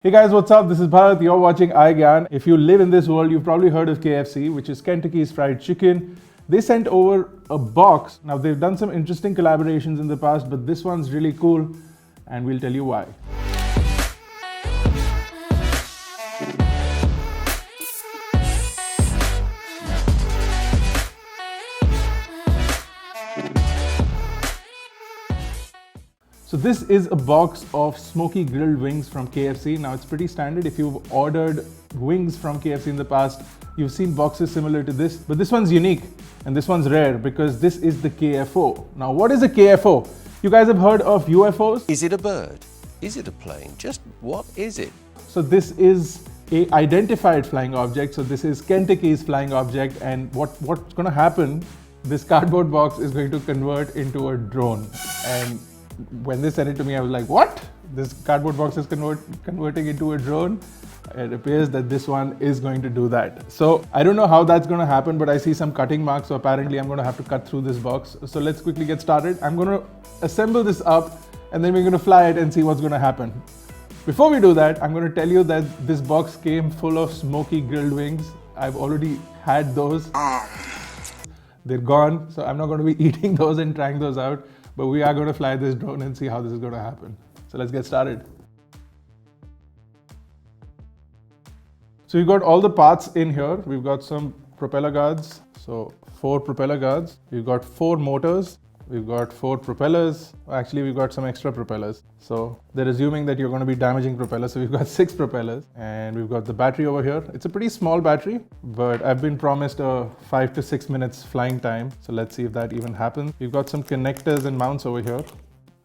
Hey guys, what's up? This is Bharat. You're watching iGyaan. If you live in this world, you've probably heard of KFC, which is Kentucky's Fried Chicken. They sent over a box. Now, they've done some interesting collaborations in the past, but this one's really cool, and we'll tell you why. So this is a box of smoky grilled wings from KFC. Now it's pretty standard. If you've ordered wings from KFC in the past, you've seen boxes similar to this, but this one's unique and this one's rare because this is the KFO. Now what is a KFO? You guys have heard of UFOs? Is it a bird? Is it a plane? Just what is it? So this is a identified flying object. So this is Kentucky's flying object, and what's gonna happen, this cardboard box is going to convert into a drone. And when they sent it to me, I was like, what? This cardboard box is converting into a drone? It appears that this one is going to do that. So I don't know how that's going to happen, but I see some cutting marks. So apparently I'm going to have to cut through this box. So let's quickly get started. I'm going to assemble this up and then we're going to fly it and see what's going to happen. Before we do that, I'm going to tell you that this box came full of smoky grilled wings. I've already had those. They're gone. So I'm not going to be eating those and trying those out. But we are going to fly this drone and see how this is going to happen. So let's get started. So we've got all the parts in here. We've got some propeller guards. So 4 propeller guards. We've got 4 motors. We've got 4 propellers. Actually, we've got some extra propellers. So they're assuming that you're going to be damaging propellers. So we've got 6 propellers and we've got the battery over here. It's a pretty small battery, but I've been promised a 5 to 6 minutes flying time. So let's see if that even happens. We've got some connectors and mounts over here.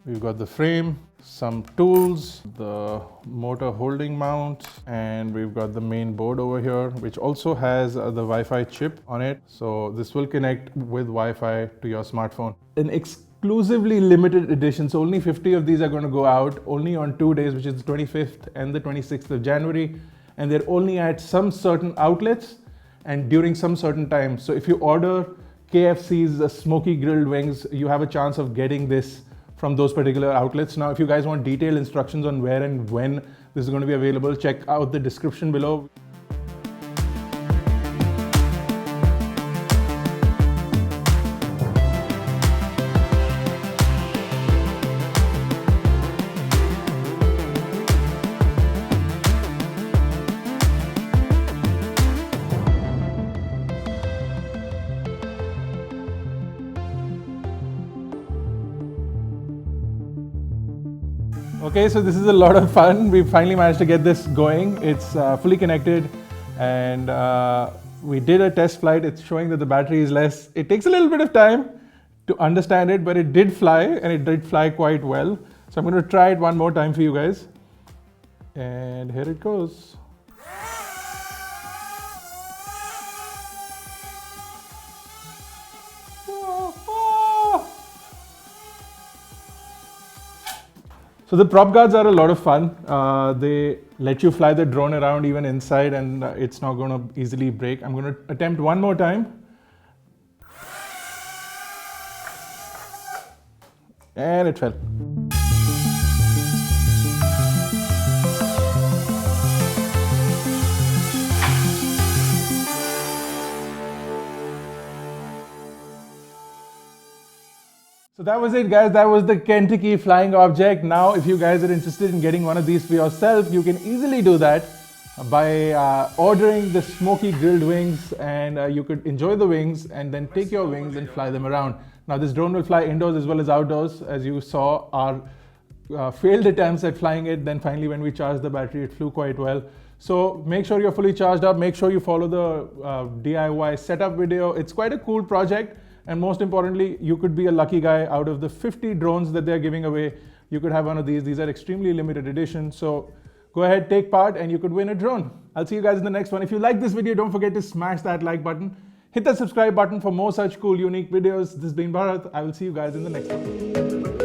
We've got the frame, some tools, the motor holding mount, and we've got the main board over here, which also has the Wi-Fi chip on it. So this will connect with Wi-Fi to your smartphone. An exclusively limited edition, so only 50 of these are going to go out only on 2 days, which is the 25th and the 26th of January. And they're only at some certain outlets and during some certain times. So if you order KFC's smoky grilled wings, you have a chance of getting this from those particular outlets. Now, if you guys want detailed instructions on where and when this is going to be available, check out the description below. Okay, so this is a lot of fun. We finally managed to get this going. It's fully connected and we did a test flight. It's showing that the battery is less. It takes a little bit of time to understand it, but it did fly and it did fly quite well. So I'm going to try it one more time for you guys. And here it goes. So the prop guards are a lot of fun. They let you fly the drone around even inside and it's not going to easily break. I'm going to attempt one more time. And it fell. So that was it, guys. That was the Kentucky flying object. Now, if you guys are interested in getting one of these for yourself, you can easily do that by ordering the smoky grilled wings, and you could enjoy the wings and then take your wings and fly them around. Now, this drone will fly indoors as well as outdoors. As you saw, our failed attempts at flying it, then finally when we charged the battery, it flew quite well. So make sure you're fully charged up. Make sure you follow the DIY setup video. It's quite a cool project. And most importantly, you could be a lucky guy. Out of the 50 drones that they're giving away, you could have one of these. These are extremely limited edition. So go ahead, take part, and you could win a drone. I'll see you guys in the next one. If you like this video, don't forget to smash that like button. Hit that subscribe button for more such cool, unique videos. This has been Bharat. I will see you guys in the next one.